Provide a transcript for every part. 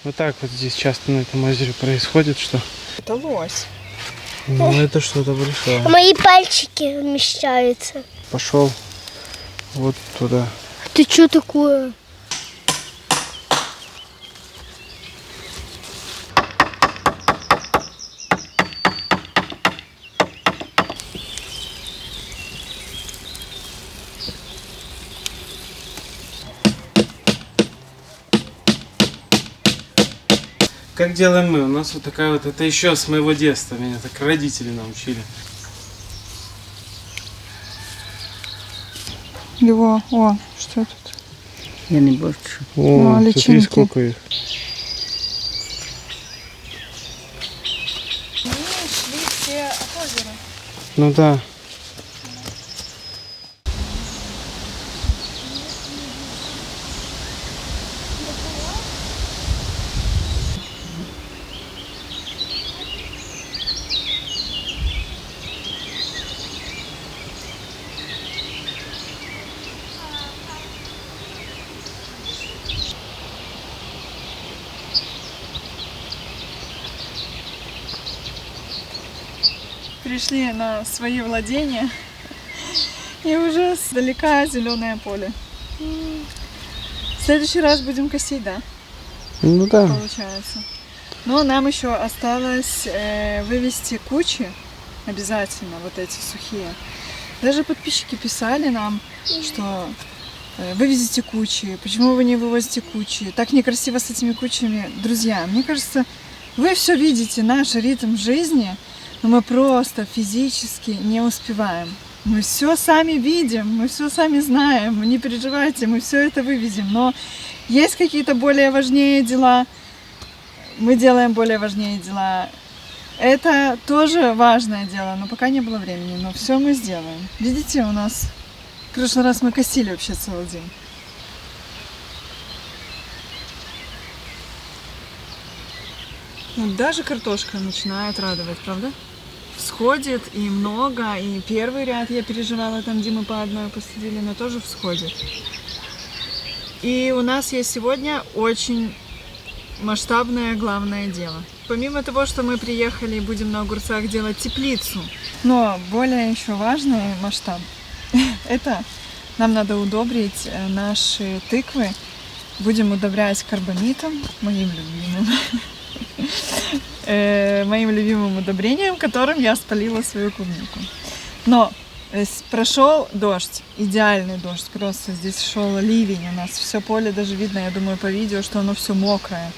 Вот так вот здесь часто на этом озере происходит, что... Это лось. Ну, это что-то большое. Мои пальчики вмещаются. Пошел вот туда. Ты что такое? Как делаем мы? У нас вот такая вот, это еще с моего детства, меня так родители научили. Его, о, что тут? Я не борщу. О, тут личинки. видишь, сколько их. Мы шли все от озера. Ну да. Пришли на свои владения, и уже сдалека зеленое поле. В следующий раз будем косить, да, Ну да. получается. Но нам еще осталось вывести кучи, обязательно, вот эти сухие. Даже подписчики писали нам, что вывезите кучи, почему вы не вывозите кучи, так некрасиво с этими кучами. Друзья, мне кажется, вы все видите, наш ритм жизни, но мы просто физически не успеваем. Мы все сами видим, мы все сами знаем, не переживайте, мы все это вывезем. Но есть какие-то более важнее дела, мы делаем более важнее дела. Это тоже важное дело, но пока не было времени, но все мы сделаем. Видите, у нас в прошлый раз мы косили вообще целый день. Вот даже картошка начинает радовать, правда? Всходит и много, и первый ряд я переживала, там, где мы по одной посадили, но тоже всходит. И у нас есть сегодня очень масштабное главное дело. Помимо того, что мы приехали и будем на огурцах делать теплицу, но более еще важный масштаб – это нам надо удобрить наши тыквы. Будем удобрять карбамитом, моим любимым удобрением, которым я спалила свою клубнику. Но прошел дождь, идеальный дождь, просто здесь шел ливень, у нас все поле даже видно, я думаю, по видео, что оно все мокрое.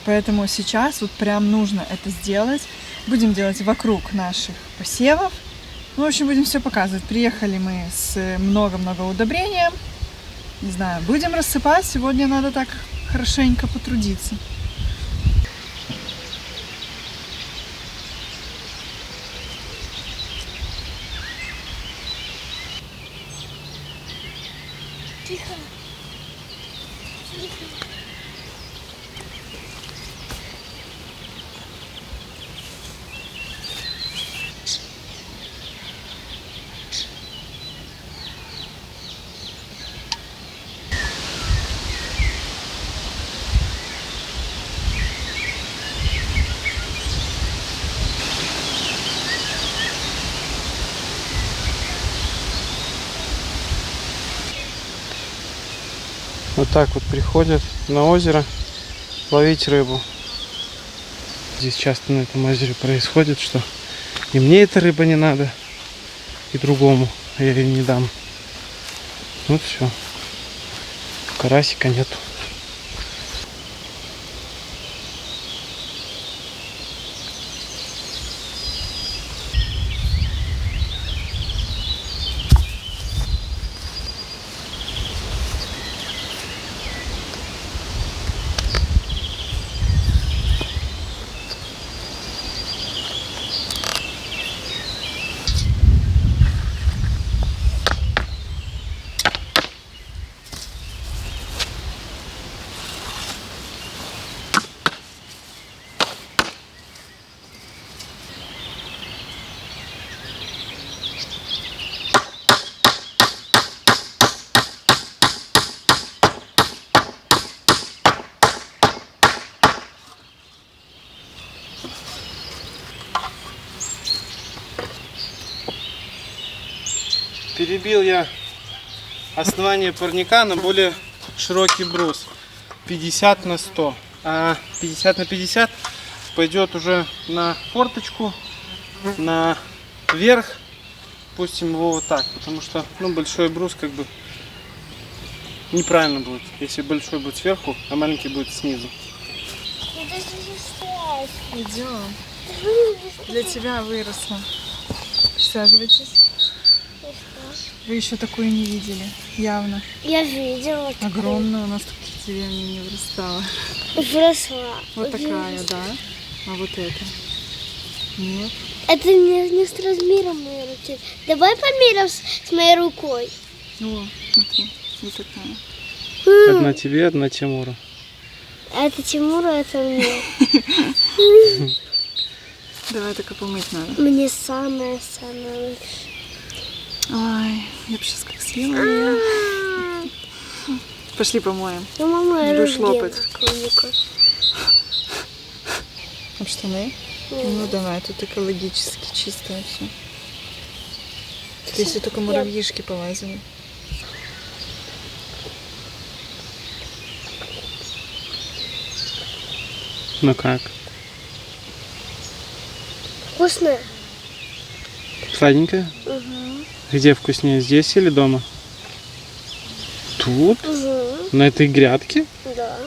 Поэтому сейчас вот прям нужно это сделать. Будем делать вокруг наших посевов. Ну, в общем, будем все показывать. Приехали мы с много-много удобрением. Не знаю, будем рассыпать. Сегодня надо так хорошенько потрудиться. Тихо. Тихо. Вот так вот приходят на озеро ловить рыбу. Здесь часто на этом озере происходит, что и мне эта рыба не надо, и другому я ее не дам. Вот все. Карасика нету. Перебил я основание парника на более широкий брус. 50 на 100. А 50 на 50 пойдет уже на форточку, на верх. Пустим его вот так, потому что большой брус как бы неправильно будет, если большой будет сверху, а маленький будет снизу. Идем. Для тебя выросла. Присаживайтесь. Вы еще такую не видели, явно. Я видела. Огромная, у нас таких деревни не вырастала. Выросла. Вот такая, да. А вот это? Нет. Это не с размером моей руки. Давай померим с моей рукой. О, смотри, вот такая. Одна тебе, одна Тимуру. Это Тимуру, это мне. Давай только помыть надо. Мне самое-самое лучшее. Ой, я бы сейчас как съела ее. Пошли помоем. Ну, мама, я Будешь лопать. Об штаны? Ну давай, тут экологически чистое все. Если только муравьишки полазили. Ну как? Вкусно? Сладенькая? Угу. Где вкуснее, здесь или дома? Тут? Угу. На этой грядке? Да.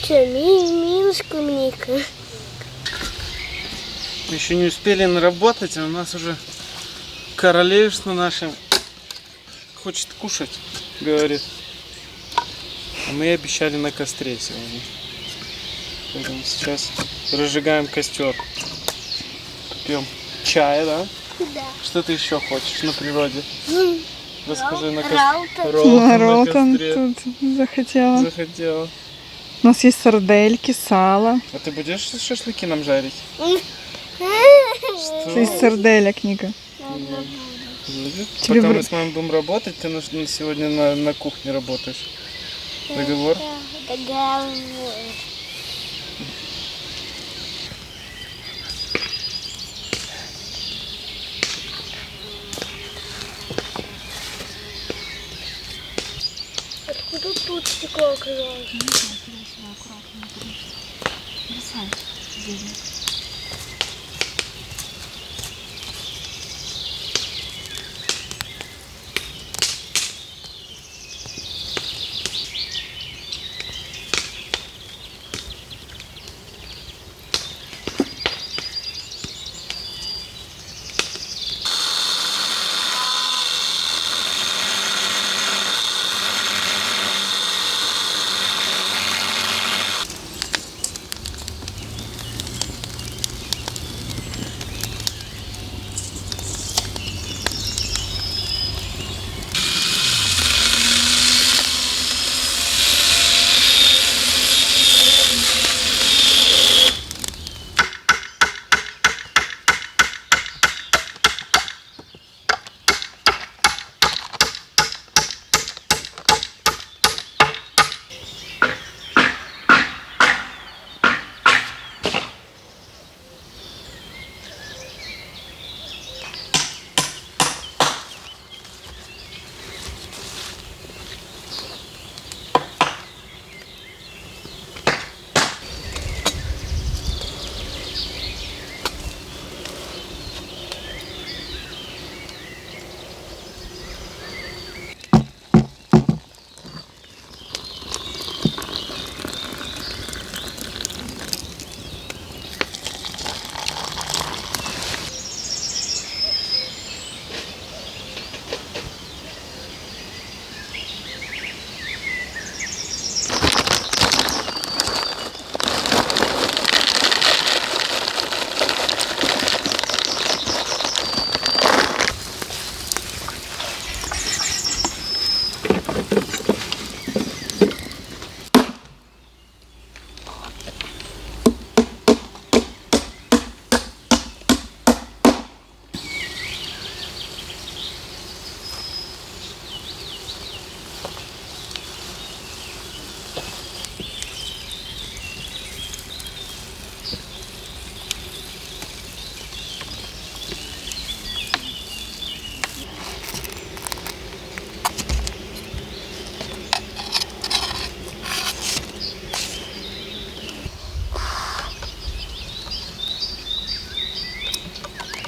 Че, минус клубника. Еще не успели наработать, а у нас уже королевство наше хочет кушать, говорит. А мы обещали на костре сегодня. Поэтому сейчас разжигаем костер. Пьем чай, да? Да. Что ты еще хочешь на природе? Расскажи на Ролтон. костре. Ролтон тут захотела. Захотела. У нас есть сардельки, сало. А ты будешь шашлыки нам жарить? Из сарделек, Ника. Будет? Тебе Пока в- мы с вами будем работать, ты сегодня на кухне работаешь. Договор? Договор. Откуда тут стекло оказалось?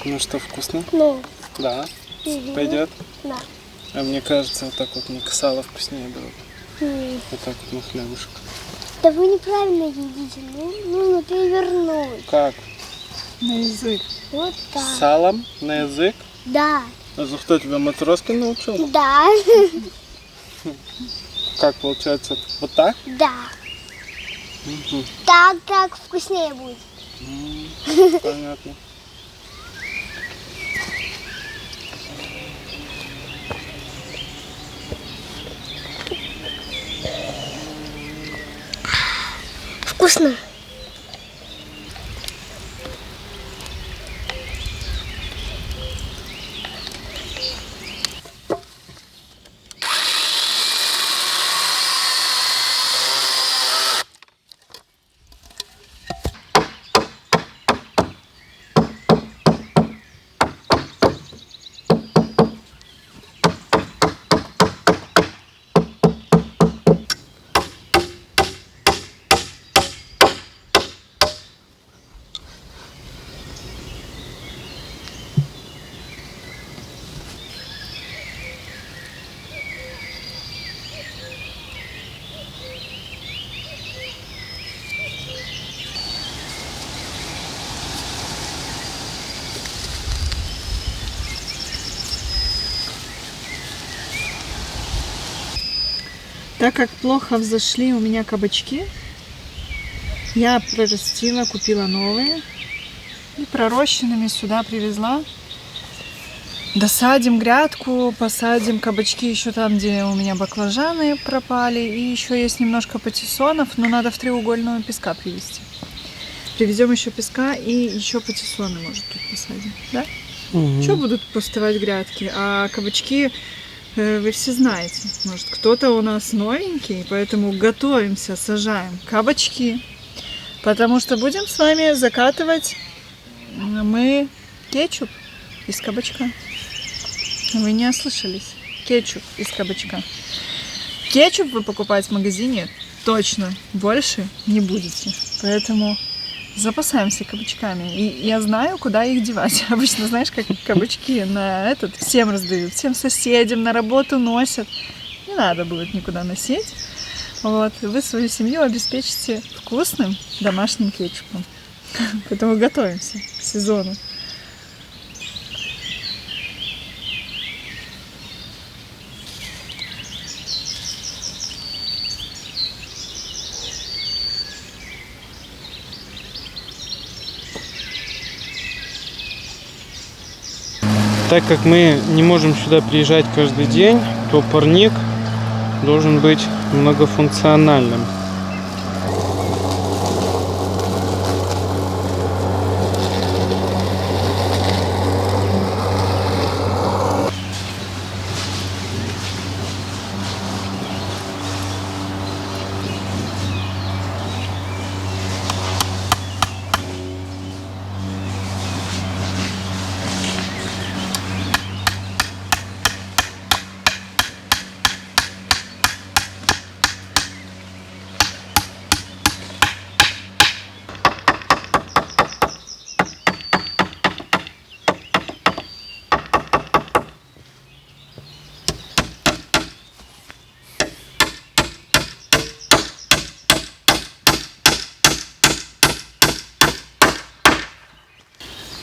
Ну что, вкусно? Ну, Да. мгм. Пойдет? Да. А мне кажется, вот так вот мне сало вкуснее было бы. Вот так вот на хлебушек. Да вы неправильно едите. Нужно перевернуть. Как? На язык. Вот С так. салом на язык? Да. А за кто тебя Матроскин научил? Да. Как получается? Вот так? Да. Мгм. Так вкуснее будет. Понятно. Вкусно. Так как плохо взошли у меня кабачки, я прорастила, купила новые и пророщенными сюда привезла. Досадим грядку, посадим кабачки еще там, где у меня баклажаны пропали. И еще есть немножко патиссонов, но надо в треугольного песка привезти. Привезем еще песка и еще патиссоны, может, тут посадим. Да? Что будут пустовать грядки? А кабачки вы все знаете. Может, кто-то у нас новенький, поэтому готовимся, сажаем кабачки. Потому что будем с вами закатывать мы кетчуп из кабачка. Вы не ослышались. Кетчуп из кабачка. Кетчуп вы покупать в магазине точно больше не будете. Поэтому запасаемся кабачками. И я знаю, куда их девать. Обычно, знаешь, как кабачки на этот всем раздают. Всем соседям на работу носят. Не надо будет никуда носить. Вот. Вы свою семью обеспечите вкусным домашним кетчупом. Поэтому готовимся к сезону. Так как мы не можем сюда приезжать каждый день, то парник должен быть многофункциональным.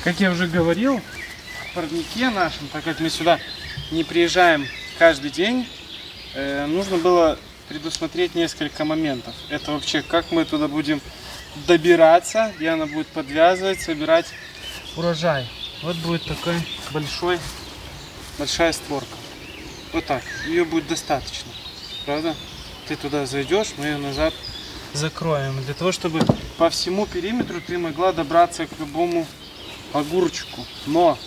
Как я уже говорил, в парнике нашем, так как мы сюда не приезжаем каждый день, нужно было предусмотреть несколько моментов. Это вообще, как мы туда будем добираться, Диана будет подвязывать, собирать урожай. Вот будет такой большая створка. Вот так. Ее будет достаточно. Правда? Ты туда зайдешь, мы ее назад закроем. Для того, чтобы по всему периметру ты могла добраться к любому огурчику. Но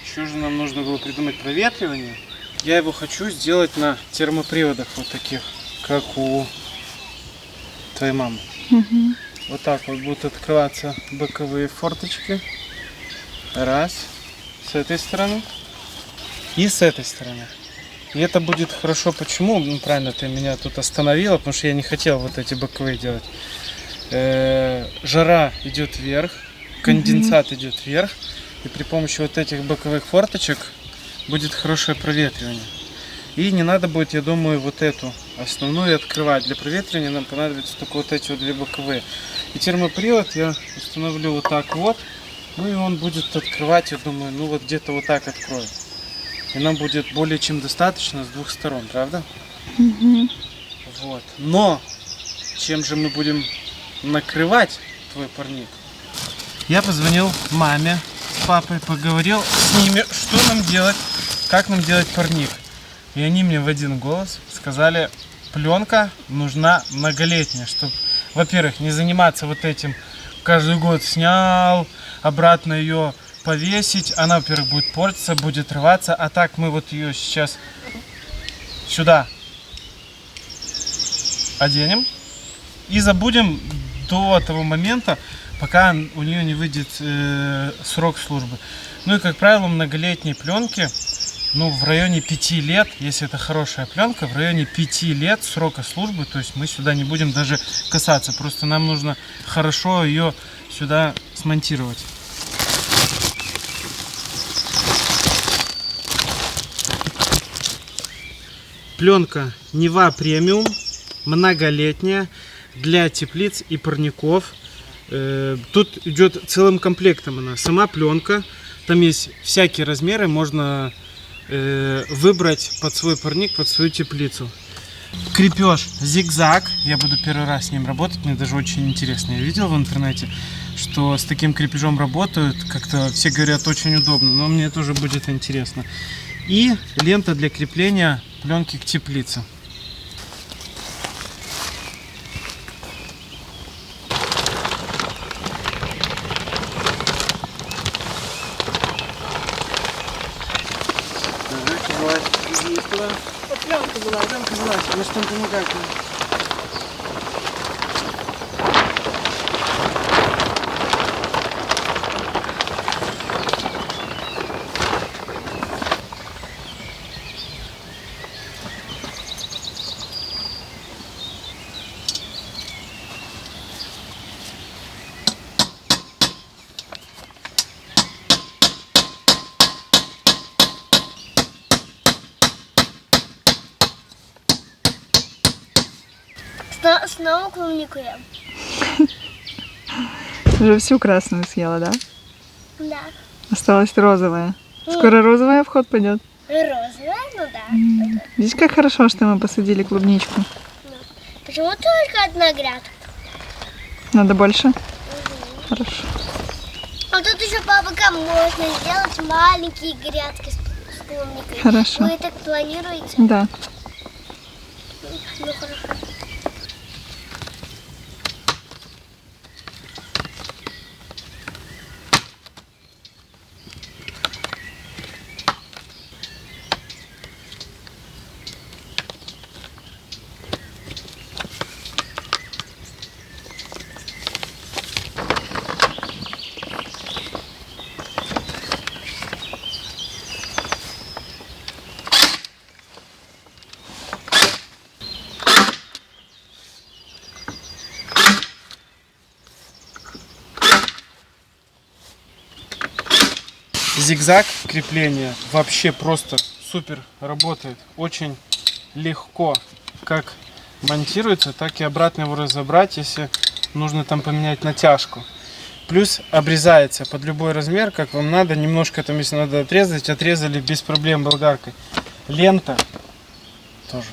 еще же нам нужно было придумать проветривание. Я его хочу сделать на термоприводах вот таких, как у твоей мамы. Вот так вот будут открываться боковые форточки. Раз. С этой стороны. И с этой стороны. И это будет хорошо. Почему? Ну, правильно, ты меня тут остановила, потому что я не хотел вот эти боковые делать. Жара идет вверх, конденсат идет вверх. И при помощи вот этих боковых форточек будет хорошее проветривание. И не надо будет, я думаю, вот эту основную открывать. Для проветривания нам понадобятся только вот эти вот две боковые. И термопривод я установлю вот так вот. Ну и он будет открывать, я думаю, ну вот где-то вот так откроет. И нам будет более чем достаточно с двух сторон, правда? Угу. Вот. Но чем же мы будем накрывать твой парник? Я позвонил маме с папой, поговорил с ними, что нам делать, как нам делать парник. И они мне в один голос сказали, пленка нужна многолетняя, чтобы, во-первых, не заниматься вот этим, каждый год снял, обратно ее повесить. Она, во-первых, будет портиться, будет рваться, а так мы вот ее сейчас сюда оденем и забудем до того момента, пока у нее не выйдет срок службы. Ну и, как правило, многолетние пленки, ну, в районе 5 лет, если это хорошая пленка, в районе 5 лет срока службы, то есть мы сюда не будем даже касаться, просто нам нужно хорошо ее сюда смонтировать. Пленка Нева премиум, многолетняя, для теплиц и парников. Тут идет целым комплектом она. Сама пленка, там есть всякие размеры, можно выбрать под свой парник, под свою теплицу. Крепеж зигзаг, я буду первый раз с ним работать, мне даже очень интересно. Я видел в интернете, что с таким крепежом работают, как-то все говорят, очень удобно, но мне тоже будет интересно. И лента для крепления пленки к теплице. Пленка была, она что-то помогает. Снова клубнику ем. Уже всю красную съела, да? Да. Осталась розовая. Скоро розовая в ход пойдет. Розовая, ну да. Видишь, как хорошо, что мы посадили клубничку. Почему только одна грядка? Надо больше? Хорошо. А тут еще, папа, можно сделать маленькие грядки с клубникой. Хорошо. Вы так планируете? Да. Ну хорошо. Зигзаг крепления вообще просто супер работает. Очень легко как монтируется, так и обратно его разобрать, если нужно там поменять натяжку. Плюс обрезается под любой размер, как вам надо. Немножко там, если надо отрезать, отрезали без проблем болгаркой. Лента тоже.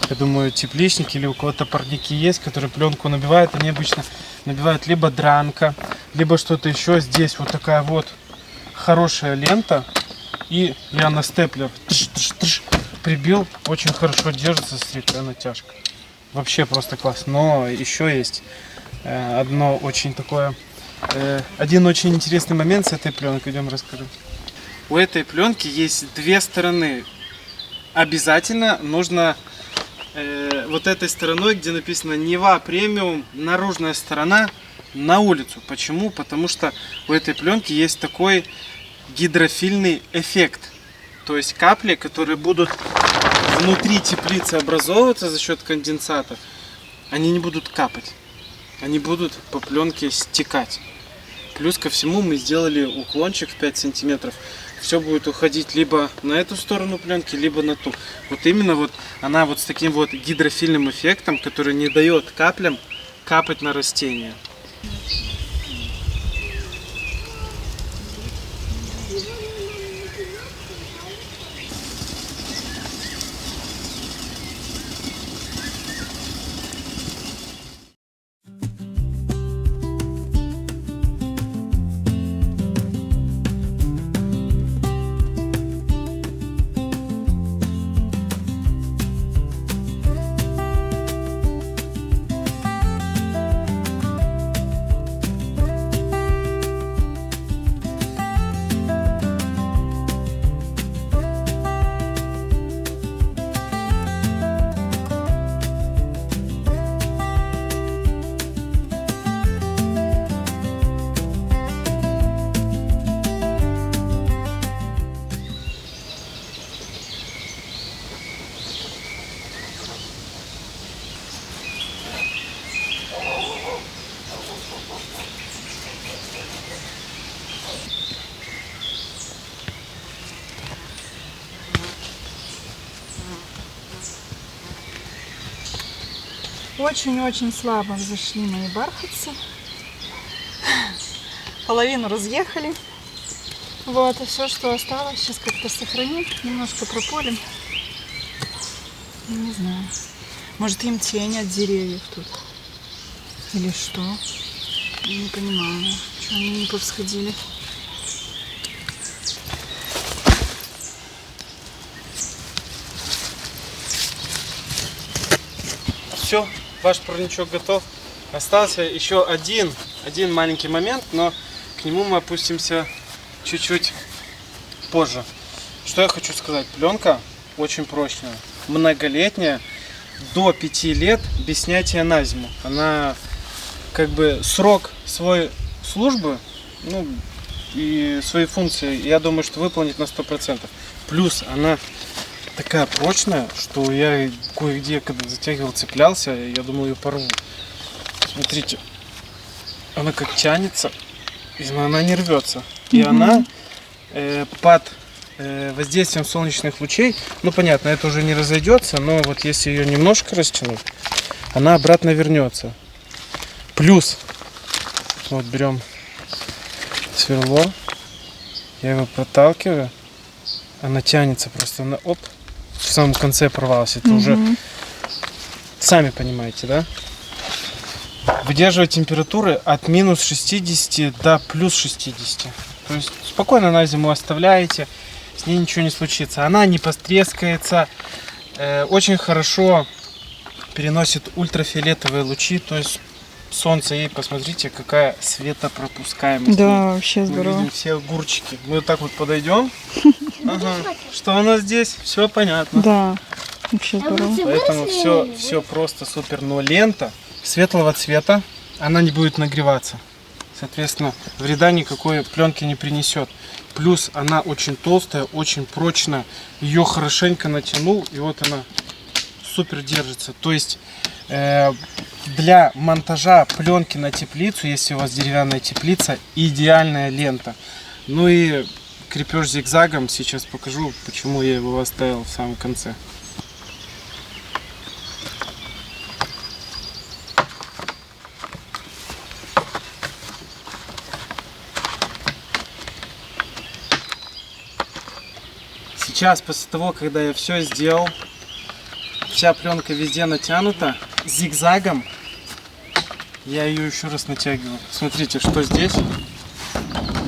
Я думаю, тепличники или у кого-то парники есть, которые пленку набивают. Они обычно набивают либо дранка, либо что-то еще. Здесь вот такая вот хорошая лента. И я на степлер прибил. Очень хорошо держится слегка натяжка. Вообще просто класс. Но еще есть одно очень такое... Один очень интересный момент с этой пленкой. Идем расскажу. У этой пленки есть две стороны. Обязательно нужно вот этой стороной, где написано Нева премиум, наружная сторона на улицу. Почему? Потому что у этой пленки есть такой гидрофильный эффект. То есть капли, которые будут внутри теплицы образовываться за счет конденсата, они не будут капать. Они будут по пленке стекать. Плюс ко всему мы сделали уклончик в 5 сантиметров. Все будет уходить либо на эту сторону пленки, либо на ту. Вот именно вот она вот с таким вот гидрофильным эффектом, который не дает каплям капать на растение. Очень-очень слабо взошли мои бархатцы. Половину разъехали. Вот, и все, что осталось, сейчас как-то сохраним, немножко прополим. Не знаю. Может, им тень от деревьев тут? Или что? Я не понимаю, что они не повсходили. Все, ваш парничок готов. Остался еще один маленький момент, но к нему мы опустимся чуть-чуть позже. Что я хочу сказать? Пленка очень прочная, многолетняя, до 5 лет без снятия на зиму. Она как бы срок своей службы, ну и свои функции, я думаю, что выполнит на 100%. Плюс она такая прочная, что я кое-где, когда затягивал, цеплялся, я думал, ее порву. Смотрите, она как тянется, и она не рвется. И она под воздействием солнечных лучей, ну понятно, это уже не разойдется, но вот если ее немножко растянуть, она обратно вернется. Плюс, вот берем сверло, я его проталкиваю, она тянется просто, она, оп, в самом конце порвалась. Это уже, сами понимаете, да? Выдерживает температуры от минус 60 до плюс 60. То есть спокойно на зиму оставляете, с ней ничего не случится. Она не пострескается, очень хорошо переносит ультрафиолетовые лучи, то есть солнце ей, посмотрите, какая светопропускаемость. Да, вообще Мы здорово. видим все огурчики. Мы вот так вот подойдем. Ага. Что у нас здесь? Все понятно. Да, вообще здорово. Поэтому все просто супер. Но лента светлого цвета, она не будет нагреваться. Соответственно, вреда никакой пленки не принесет. Плюс она очень толстая, очень прочная. Ее хорошенько натянул, и вот она супер держится. То есть для монтажа пленки на теплицу, если у вас деревянная теплица, идеальная лента. Ну и крепеж зигзагом, сейчас покажу, почему я его оставил в самом конце. Сейчас, после того, когда я все сделал, вся пленка везде натянута, зигзагом я ее еще раз натягиваю. Смотрите, что здесь,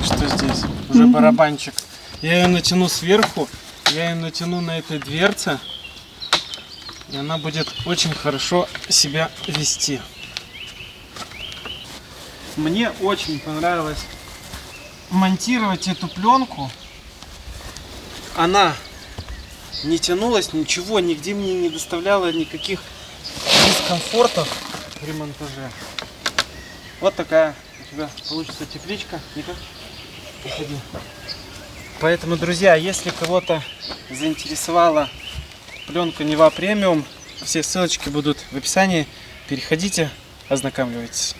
что здесь. Уже барабанчик. Я ее натяну сверху, я ее натяну на этой дверце, и она будет очень хорошо себя вести. Мне очень понравилось монтировать эту пленку. Она не тянулась, ничего, нигде мне не доставляла никаких дискомфортов при монтаже. Вот такая у тебя получится тепличка. Ника, приходи. Поэтому, друзья, если кого-то заинтересовала пленка Нева премиум, все ссылочки будут в описании. Переходите, ознакомьтесь.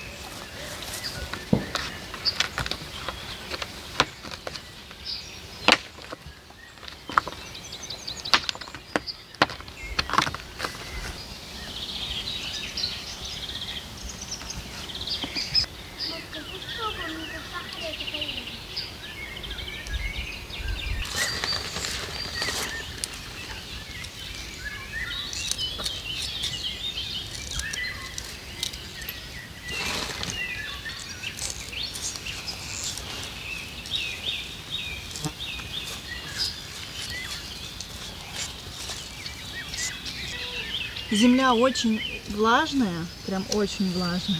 Земля очень влажная, прям очень влажная.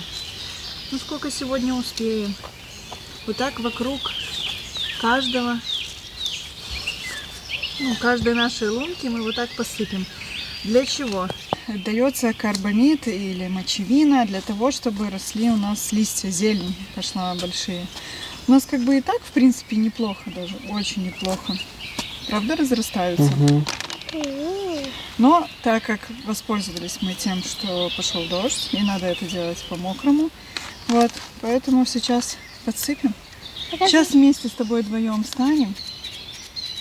Ну сколько сегодня успеем. Вот так вокруг каждой нашей лунки мы вот так посыпем. Для чего? Дается карбамид или мочевина для того, чтобы росли у нас листья, зелень пошла большие. У нас как бы и так, в принципе, неплохо даже, очень неплохо. Правда, разрастаются? Угу. Но так как воспользовались мы тем, что пошел дождь, и надо это делать по-мокрому, вот, поэтому сейчас подсыпем. Сейчас вместе с тобой вдвоем встанем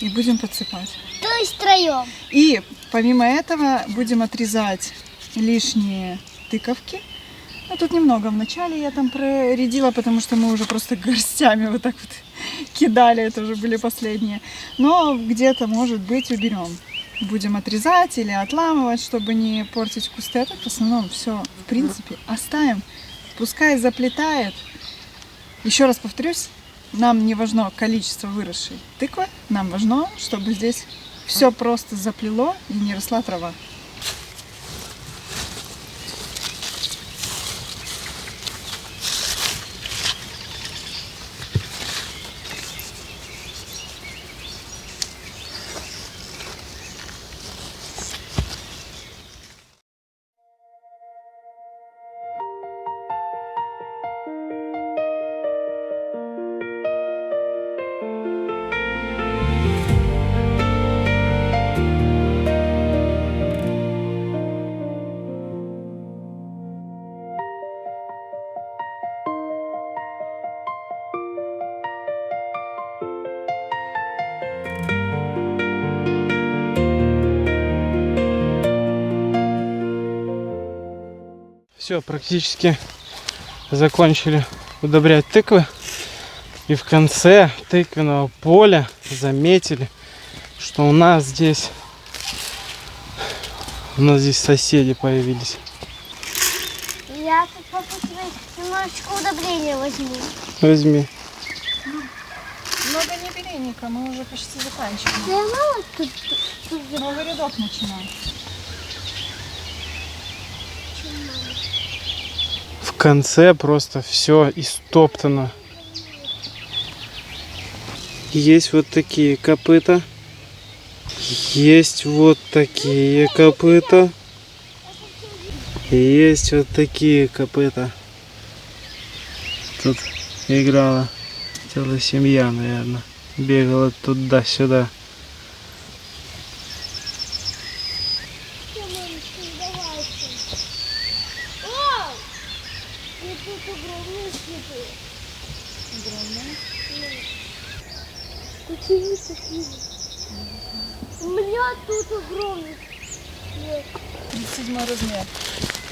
и будем подсыпать. То есть втроем. И помимо этого будем отрезать лишние тыковки. Ну, тут немного вначале я там проредила, потому что мы уже просто горстями вот так вот кидали, это уже были последние. Но где-то, может быть, уберем. Будем отрезать или отламывать, чтобы не портить кусты. А так в основном все, в принципе, оставим. Пускай заплетает. Еще раз повторюсь, нам не важно количество выросшей тыквы, нам важно, чтобы здесь все просто заплело и не росла трава. Все, практически закончили удобрять тыквы. И в конце тыквенного поля заметили, что у нас здесь соседи появились. Я тут попытаюсь немножечко удобрения возьму. Возьми. Много не бери, Ника, мы уже почти заканчиваем. Я мало тут. Новый рядок начинаем. В конце просто все истоптано. Есть вот такие копыта. Есть вот такие копыта. Есть вот такие копыта. Тут играла целая семья, наверное. Бегала туда-сюда. У меня тут огромный. 37 размер.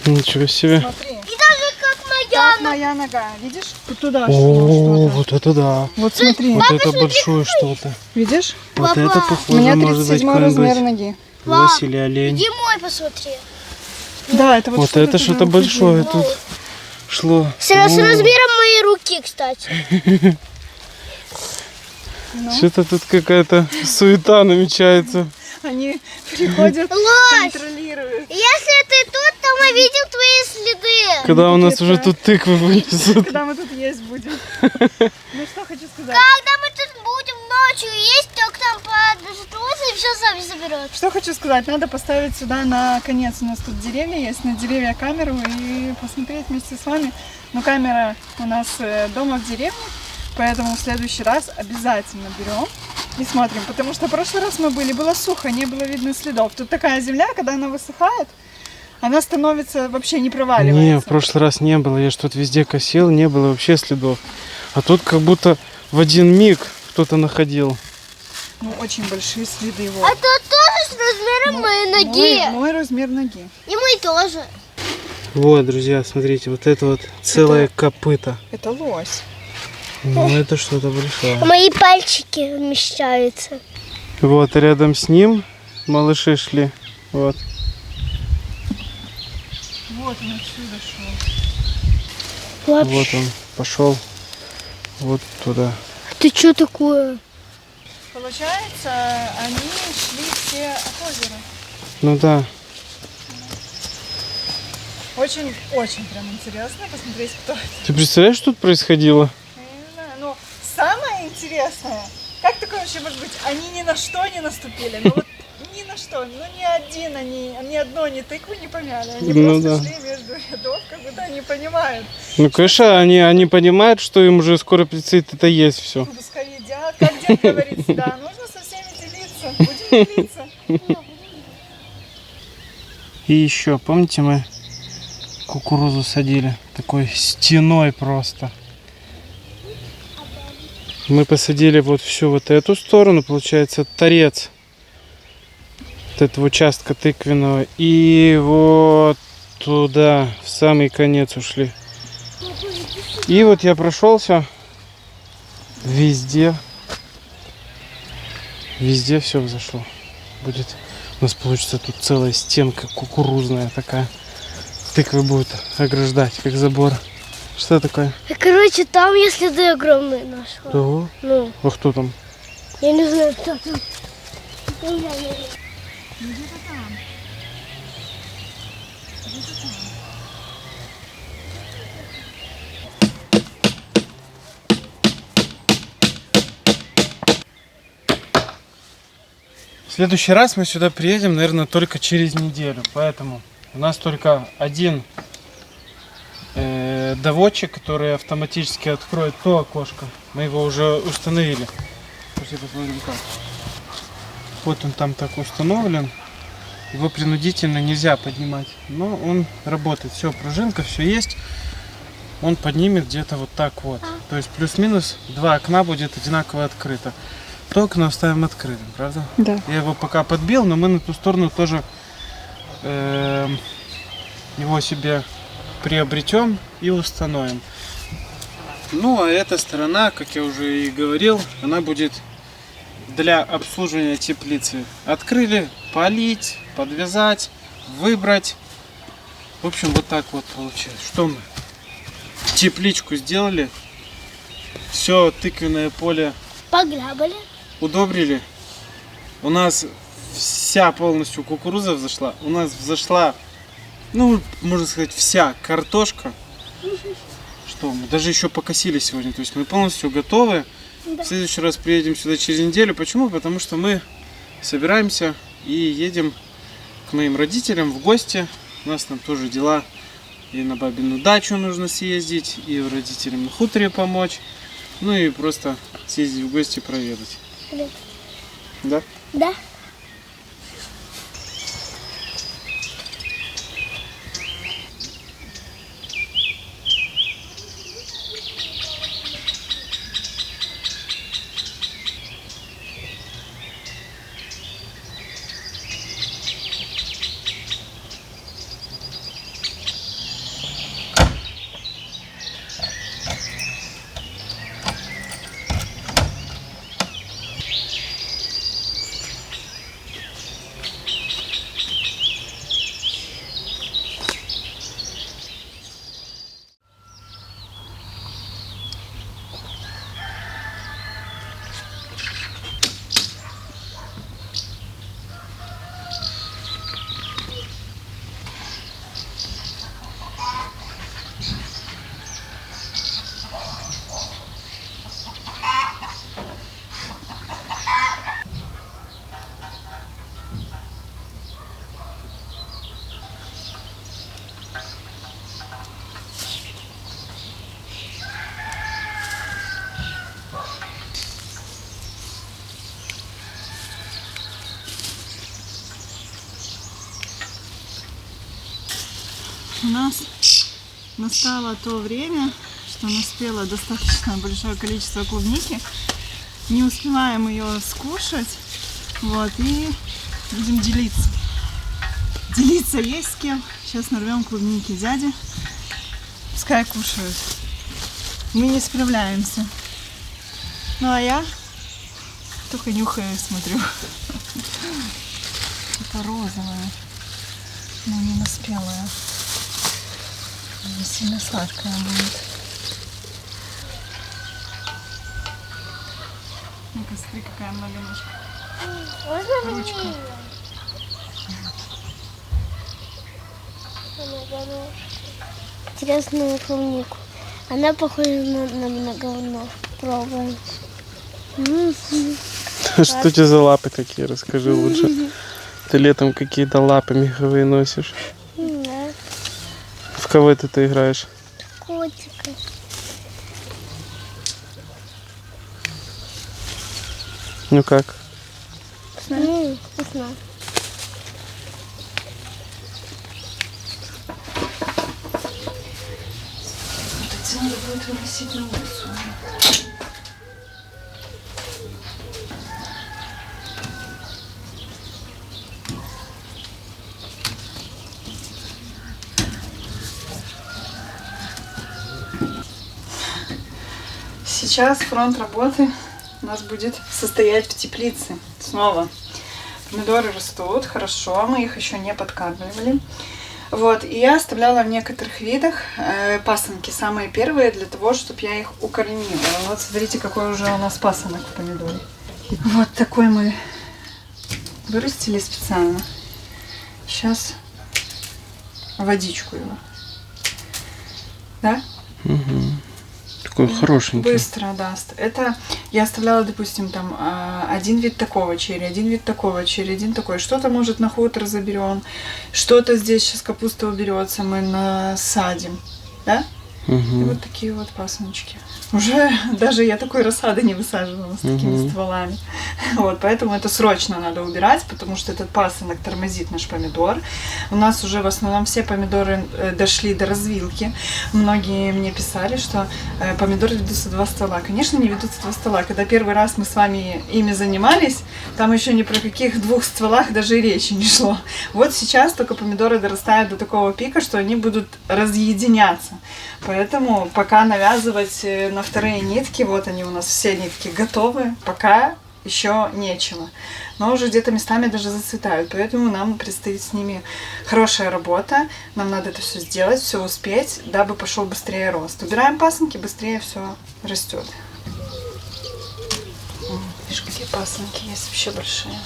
Ничего себе. Смотри, И даже как моя. как моя нога, видишь? Вот туда О, что-то. вот это да. Вот смотри, Вот это большое что-то. видишь? Вот Папа, это У похоже меня может быть 37 размер какой-нибудь ноги. лось или олень. Иди мой посмотри. Да, это вот, Вот это что-то туда большое уходило. тут шло. С размером моей руки, кстати. Ну, Что-то тут какая-то суета намечается. они приходят, Лось! контролируют. Если ты тут, то мы видим твои следы. Когда у нас такие, уже да. тут тыквы вылезут. Когда мы тут есть будем. Ну что хочу сказать. Когда мы тут будем ночью есть, то к нам подождутся и все сами заберут. Что хочу сказать, надо поставить сюда на конец. У нас тут деревья есть, на деревья камеру и посмотреть вместе с вами. Но камера у нас дома в деревне, поэтому в следующий раз обязательно берем и смотрим. Потому что в прошлый раз мы были, было сухо, не было видно следов. Тут такая земля, когда она высыхает, она становится, вообще не проваливается. Не, в прошлый раз не было. Я ж тут везде косил, не было вообще следов. А тут как будто в один миг кто-то находил. Ну, очень большие следы. Вот. А то тоже с размером моей ноги. Мой размер ноги. И мой тоже. Вот, друзья, смотрите, вот это вот целое копыто. Это лось. Ну, это что-то большое. Мои пальчики вмещаются. Вот, рядом с ним малыши шли. Вот. Вот он отсюда шел. Вот он пошел вот туда. Ты что такое? Получается, они шли все от озера. Ну да. Очень прям интересно посмотреть, кто это. Ты представляешь, что тут происходило? Я не знаю, но самое интересное, как такое вообще может быть? Они ни на что не наступили, ну вот ни на что, ну ни одно, ни тыкву не помяли. Они Ну просто да. шли между рядов, как будто они понимают. Ну, конечно, они понимают, что им уже скоро предстоит это есть все. Ну, пускай едят. Как дед говорит всегда, нужно со всеми делиться. Будем делиться. И еще, помните, мы кукурузу садили такой стеной просто. Мы посадили вот всю вот эту сторону, получается, торец вот этого участка тыквенного. И вот туда, в самый конец ушли. И вот я прошелся везде. Везде все взошло. Будет, у нас получится тут целая стенка кукурузная такая. Тыквы будут ограждать, как забор. Что такое? Короче, там я следы огромные нашла. Ого. Ну, А кто там? я не знаю, кто там. В следующий раз мы сюда приедем, наверное, только через неделю. Поэтому у нас только один доводчик, который автоматически откроет то окошко. Мы его уже установили. Пошли посмотрим как. Вот он там так установлен. Его принудительно нельзя поднимать. Но он работает. Все, пружинка, все есть. Он поднимет где-то вот так вот. То есть плюс-минус 2 окна будет одинаково открыто. То окно оставим открытым, правда? Да. Я его пока подбил, но мы на ту сторону тоже его себе приобретем и установим. Ну а эта сторона, как я уже и говорил, она будет для обслуживания теплицы. Открыли, полить, подвязать, выбрать. В общем, вот так вот получилось. Что мы? Тепличку сделали. Все тыквенное поле Пограбали. удобрили. У нас вся полностью кукуруза взошла. У нас взошла, ну, можно сказать, вся картошка. Что мы даже еще покосили сегодня. То есть мы полностью готовы. Да. В следующий раз приедем сюда через неделю. Почему? Потому что мы собираемся и едем к моим родителям в гости. У нас там тоже дела. И на бабину дачу нужно съездить, и родителям на хуторе помочь. Ну и просто съездить в гости, проведать. Да? Да. У нас настало то время, что наспело достаточно большое количество клубники. Не успеваем ее скушать. Вот, и будем делиться. Делиться есть с кем. Сейчас нарвем клубники дяде. Пускай кушают. Мы не справляемся. Ну а я только нюхаю и смотрю. Это розовая, но не наспелая. Не сильно сладкая будет. Ну-ка, смотри, какая многоножка. Можно Ручка. мне её? Многоножка. интересную клубнику. Она похожа на говно. Пробуем. Что тебе за лапы такие? Расскажи лучше. Ты летом какие-то лапы меховые носишь. Да, В кого это ты играешь? котика. Ну как? Вкусно. Это надо будет выносить на улицу. Сейчас фронт работы у нас будет состоять в теплице. Снова. Помидоры растут хорошо, мы их еще не подкармливали. Вот, и я оставляла в некоторых видах пасынки, самые первые, для того, чтобы я их укоренила. Вот смотрите, какой уже у нас пасынок в помидоре. Вот такой мы вырастили специально. Сейчас водичку его. Да? Такой хорошенький. Быстро даст. Это я оставляла, допустим, там один вид такого черри, один вид такого черри, один такой. Что-то, может, на хутор заберем, что-то здесь сейчас капуста уберется, мы насадим, да? И вот такие вот пасыночки. Уже даже я такой рассады не высаживала с такими стволами. Вот, поэтому это срочно надо убирать, потому что этот пасынок тормозит наш помидор. У нас уже в основном все помидоры дошли до развилки. Многие мне писали, что помидоры ведутся 2 ствола. Конечно, не ведутся 2 ствола. Когда первый раз мы с вами ими занимались, там еще ни про каких 2 стволах даже и речи не шло. Вот сейчас только помидоры дорастают до такого пика, что они будут разъединяться. Поэтому пока навязывать на вторые нитки, вот они у нас все нитки готовы, пока еще нечего. Но уже где-то местами даже зацветают, поэтому нам предстоит с ними хорошая работа. Нам надо это все сделать, все успеть, дабы пошел быстрее рост. Убираем пасынки, быстрее все растет. Видишь, какие пасынки есть вообще большие.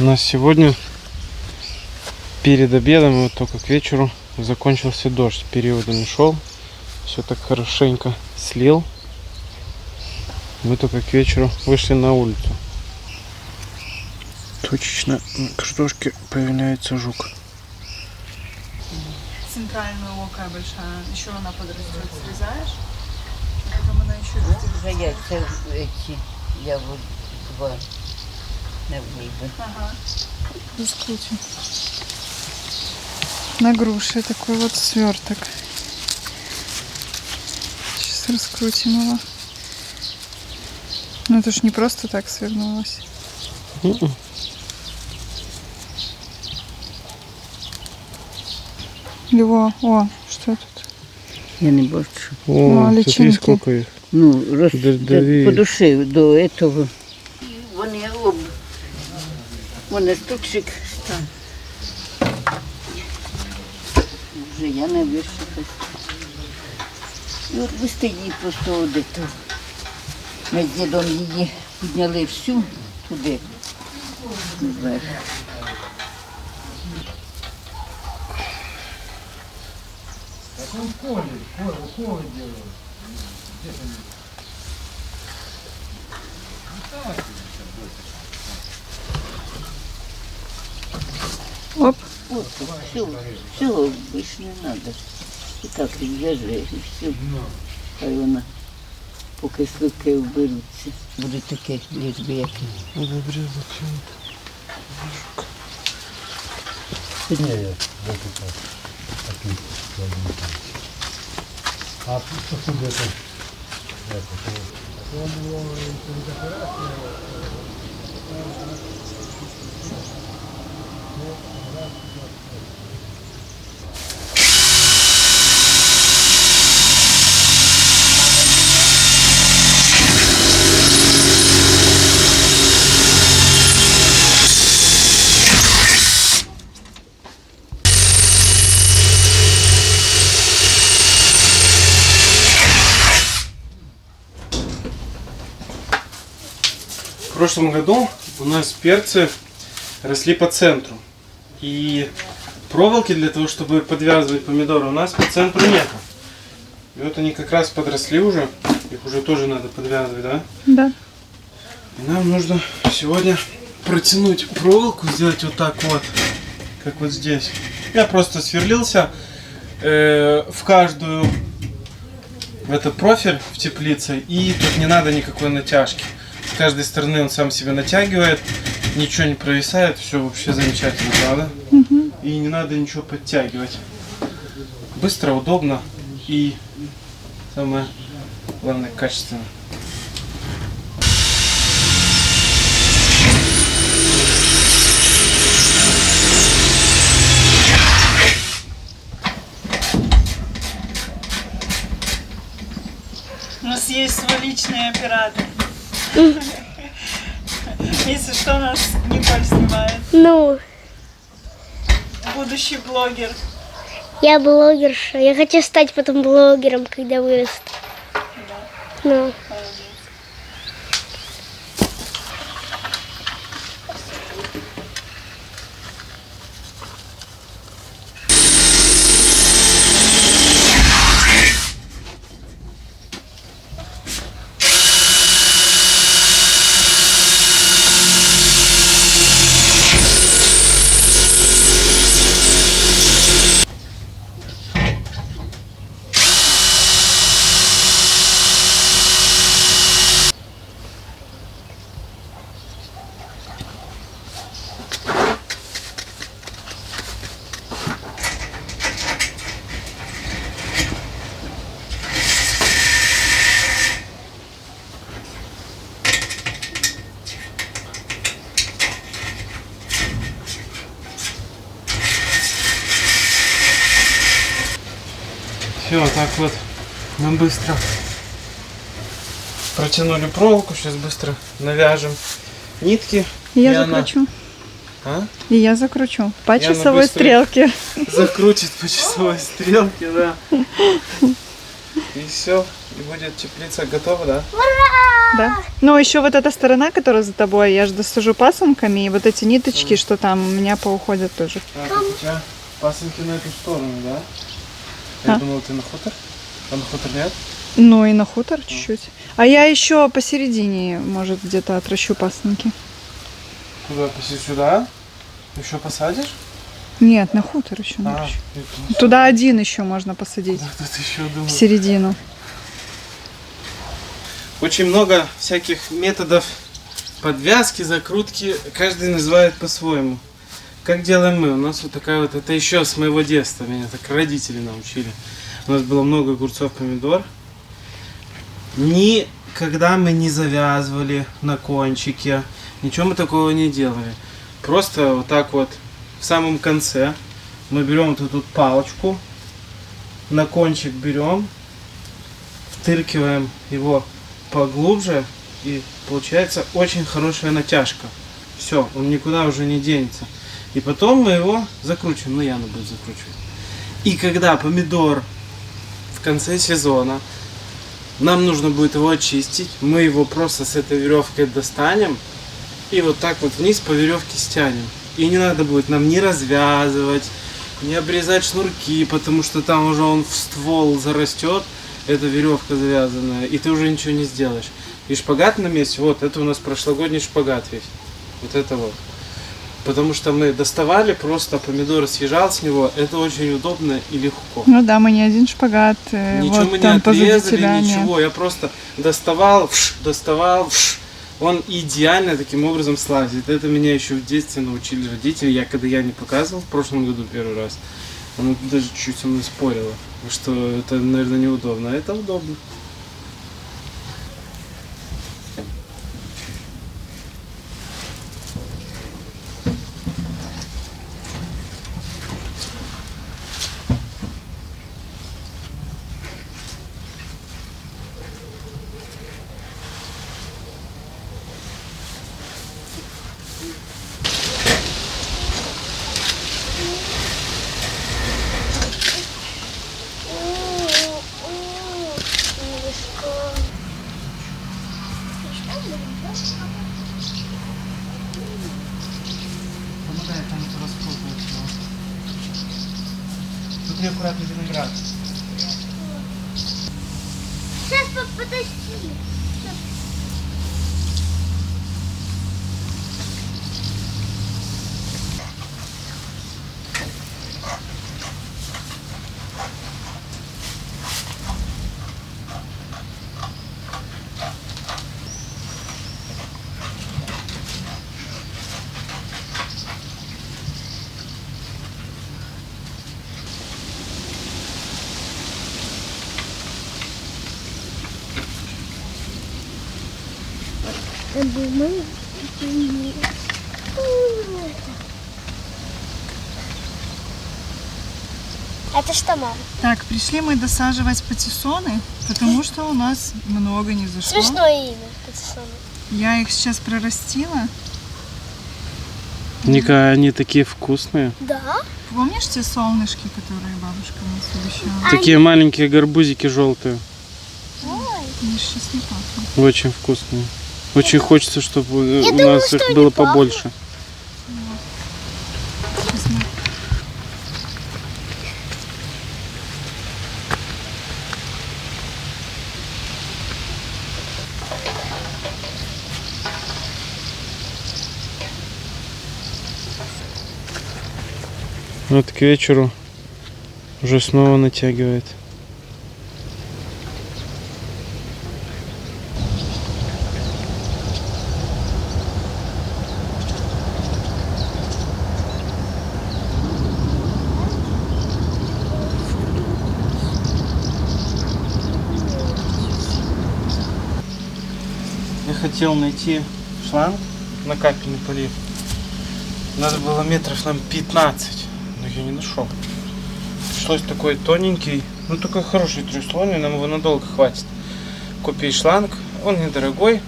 У нас сегодня перед обедом, вот только к вечеру, закончился дождь. Периода не шел. Все так хорошенько слил. Мы только к вечеру вышли на улицу. Точечно на картошке появляется жук. Центральная лука большая, еще она подрастет, срезаешь, а потом она еще растет. Яйця эти, я вот 2 на выбор. Ага. Раскрутим. На груше такой вот сверток. Сейчас раскрутим его. Ну это ж не просто так свернулось. Его, о, что тут? Я не бачу. О, смотри, личинки. сколько их. Ну, Дави. по душі до этого. Вони вони стучик там. Вже я не вирішила. І от вести її просто одето. Ми з дідом її підняли всю туди. Вверх. Оп. Вот, все больше не надо. І так в'яже, і все. Хай вона, поки сливки вберуться. Буде таке ліжби, як А что это? прошлом году у нас перцы росли по центру. И проволоки для того, чтобы подвязывать помидоры, у нас по центру нет. И вот они как раз подросли уже. Их уже тоже надо подвязывать, да? Да. И нам нужно сегодня протянуть проволоку, сделать вот так вот, как вот здесь. Я просто сверлился в каждую, в этот профиль в теплице, и тут не надо никакой натяжки. С каждой стороны он сам себя натягивает, ничего не провисает, все вообще замечательно, правда? И не надо ничего подтягивать. Быстро, удобно и самое главное качественно. У нас есть свой личный оператор. Если что, нас Николь снимает. Ну, Будущий блогер. я блогерша. Я хочу стать потом блогером, когда вырасту. Ну. Все, так вот мы быстро протянули проволоку, сейчас быстро навяжем нитки. И я И она- закручу. А? И я закручу. По И она часовой быстро- стрелке. Закрутит по часовой стрелке, да. И все, и будет теплица готова, да? Да. Ну, еще вот эта сторона, которая за тобой, я же досажу пасынками, и вот эти ниточки, что там, у меня поуходят тоже. Так, у тебя пасынки на эту сторону, да? Я А? думал, ты на хутор? А на хутор нет? Ну, и на хутор чуть-чуть. А я еще посередине, может, где-то отращу пасынки. Куда, посередине сюда? Еще посадишь? Нет, на хутор еще наращу. я думал, Туда один еще можно посадить. да, тут еще думаю. В середину. Очень много всяких методов подвязки, закрутки. Каждый называет по-своему. Как делаем мы? У нас вот такая вот, это еще с моего детства, меня так родители научили. У нас было много огурцов, помидор. Никогда мы не завязывали на кончике, ничего мы такого не делали. Просто вот так вот в самом конце мы берем вот эту палочку, на кончик берем, втыркиваем его поглубже, и получается очень хорошая натяжка. Все, он никуда уже не денется. И потом мы его закручиваем, ну Яна будет закручивать. И когда помидор в конце сезона, нам нужно будет его очистить, мы его просто с этой веревкой достанем и вот так вот вниз по веревке стянем. И не надо будет нам ни развязывать, ни обрезать шнурки, потому что там уже он в ствол зарастет, эта веревка завязанная, и ты уже ничего не сделаешь. И шпагат на месте, вот это у нас прошлогодний шпагат весь. Вот это вот. Потому что мы доставали, просто помидор съезжал с него, это очень удобно и легко. Ну да, мы не один шпагат. Ничего вот мы не там позади отрезали, тебя нет. ничего. Я просто доставал, доставал. Он идеально таким образом слазит. Это меня еще в детстве научили родители. Когда я не показывал в прошлом году первый раз, она даже чуть со мной спорила, что это, наверное, неудобно. А это удобно. помогает там это распутывать. Тут неаккуратный виноград. Сейчас, пап, подожди. Думаю, это что, мам? Так, пришли мы досаживать патиссоны, потому что у нас много не зашло. Смешное имя. Патиссоны. Я их сейчас прорастила. Ника, они такие вкусные. Да? Помнишь те солнышки, которые бабушка нас обещала? Такие маленькие гарбузики желтые. Они сейчас не пахнут. Очень вкусные. Очень хочется, чтобы у думала, нас что их они было пахнут. побольше. Сейчас мы... Вот к вечеру уже снова натягивает. Я хотел найти шланг на капельный полив. Надо было метров нам 15, но я не нашел. Пришлось такой тоненький, ну такой хороший трехслойный, нам его надолго хватит. Купить шланг, он недорогой.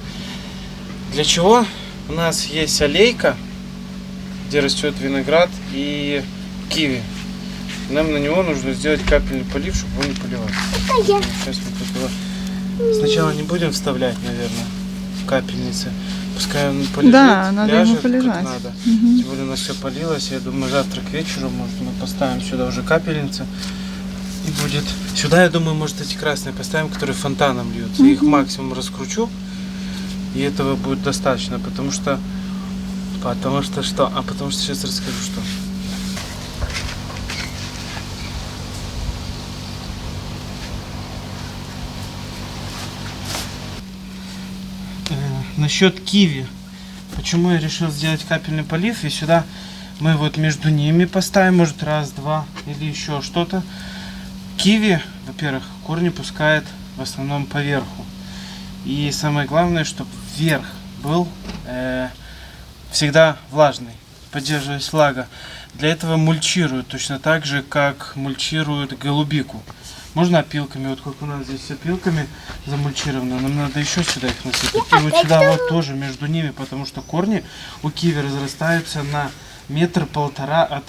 Для чего? У нас есть аллейка, где растет виноград, и киви. Нам на него нужно сделать капельный полив, чтобы его не поливать. Сейчас мы тут его сначала не будем вставлять, наверное, в капельнице. Пускай он полежит, Да, надо ему ляжет, как полежать. надо. Тем более у нас все полилось. Я думаю, завтра к вечеру, может, мы поставим сюда уже капельницы. И будет. Сюда, я думаю, может, эти красные поставим, которые фонтаном льются. Я их максимум раскручу. И этого будет достаточно, потому что что? Потому что сейчас расскажу, что. Насчет киви. Почему я решил сделать капельный полив? И сюда мы вот между ними поставим, может, раз, два или еще что-то. Киви, во-первых, корни пускает в основном поверху. И самое главное, чтобы верх был всегда влажный, поддерживаясь влага. Для этого мульчируют точно так же, как мульчируют голубику. Можно опилками, вот как у нас здесь опилками замульчировано, нам надо еще сюда их насыпать. И вот сюда вот тоже между ними, потому что корни у киви разрастаются на 1-1,5 метра от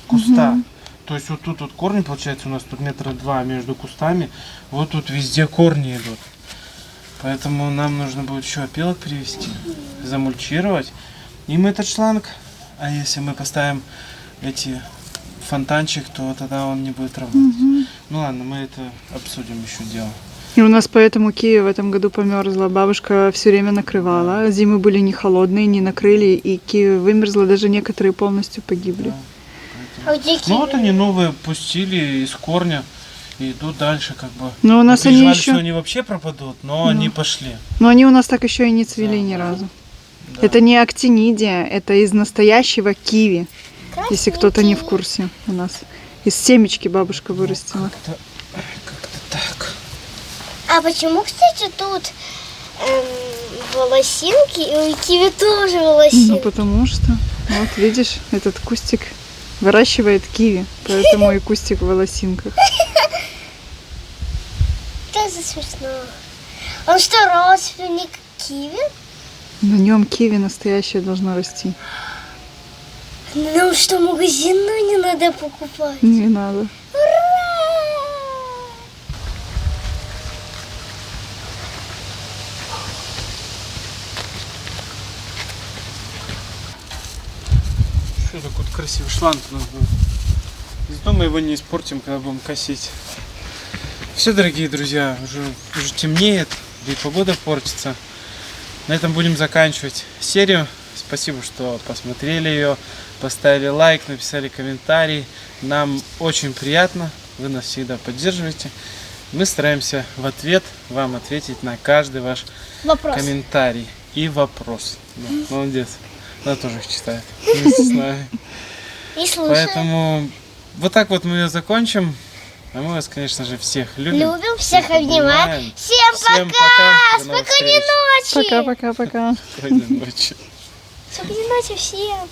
куста. То есть вот тут вот корни, получается, у нас тут 2 метра между кустами, вот тут везде корни идут. Поэтому нам нужно будет еще опилок привезти, замульчировать. И мы этот шланг, а если мы поставим эти фонтанчик, то тогда он не будет работать. Ну ладно, мы это обсудим еще дело. И у нас поэтому киви в этом году померзла. Бабушка все время накрывала. Зимы были не холодные, не накрыли, и киви вымерзла, даже некоторые полностью погибли. Да, А где ну вот киви? они новые пустили из корня и идут дальше как бы. Но у нас Мы они переживали, еще... что они вообще пропадут, но они пошли. Но они у нас так еще и не цвели ни разу. Да. Это не актинидия, это из настоящего киви. Если кто-то не в курсе у нас. Из семечки бабушка вырастила. Как-то так. А почему, кстати, тут волосинки, и у киви тоже Ну, волосинки? потому что, вот видишь, этот кустик выращивает киви, поэтому и кустик в волосинках. Это смешно. Он что, родственник киви? На нем киви настоящее должно расти. Нам что, магазину не надо покупать? Не надо. Ура! Что такой красивый шланг у нас был. Из дома его не испортим, когда будем косить. Все, дорогие друзья, уже темнеет, да и погода портится. На этом будем заканчивать серию. Спасибо, что посмотрели ее, поставили лайк, написали комментарий. Нам очень приятно, вы нас всегда поддерживаете. Мы стараемся в ответ вам ответить на каждый ваш Вопрос. комментарий и вопрос. Да, молодец. Она тоже их читает вместе с нами. И слушаю. Поэтому вот так вот мы ее закончим. А мы вас, конечно же, всех любим. Любим, всех обнимаем. Всем пока! До новых Спокойной встреч. ночи! Пока-пока-пока. Спокойной ночи. Спокойной ночи всем!